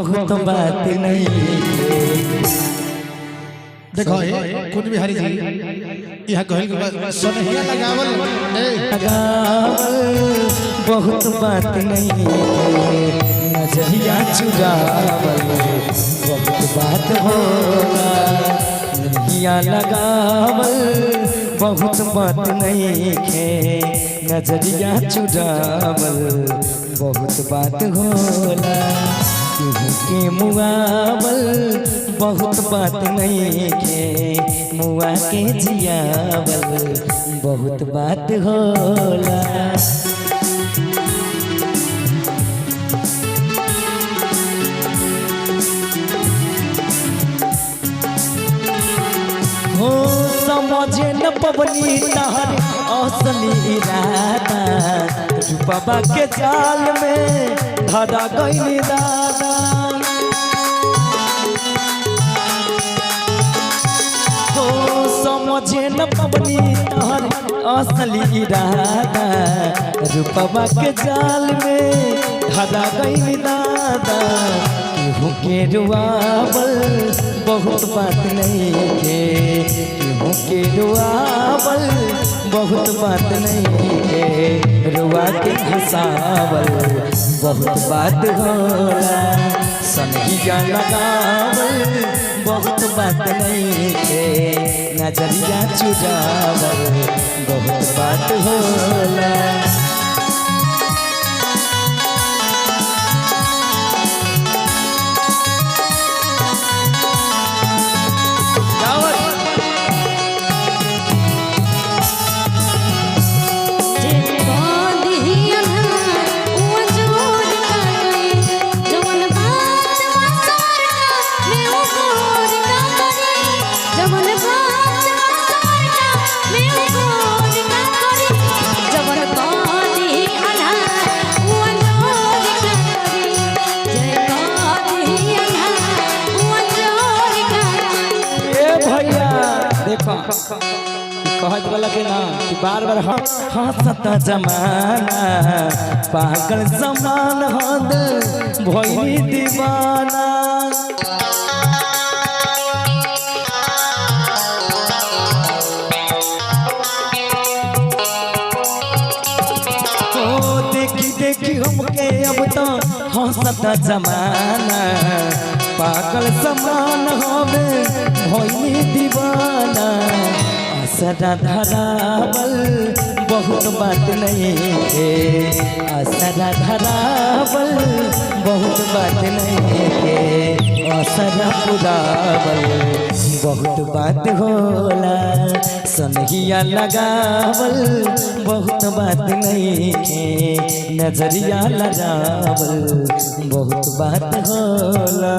बहुत बात नहीं। देखो कुछ भी हरी जी यह कहल के सनहिया लगावल बहुत बात नहीं, नजरिया चुरावल बहुत बात होगा। नजरिया लगावल बहुत बात नहीं खे, नजरिया चुरावल बहुत बात होला। केहू के मुआवल बहुत बात नहीं खे, मुआ के जियावल बहुत बात होला। हो समझे न पवनी तहर असली इरादा, रूपा के जाल में धरा गई दादा। हो समझे न पवनी तहर असली इरादा, रूपा के जाल में धरा गई दादा। केहू के रुआवल बहुत बात नहीं के, केहू के रुआवल बहुत बात नहीं के, रुआ के हंसावल बहुत बात होला। सनहिया लगावल बहुत बात नहीं के, नजरिया चुरावल बहुत बात होला। कहत वाला के ना कि बार बार हंसत जमाना, पागल समान हद भइली दीवाना। ओ देखी देखी हमके अब तो हंसत जमाना, पागल समान हवे भइली दीवाना। असरा धरावल बहुत बात नहीं है, असरा धरावल बहुत बात नहीं है, असरा पुरावल बहुत बात होला। सनहिया लगावल बहुत बात नहीं है, नजरिया लगावल बहुत बात होला।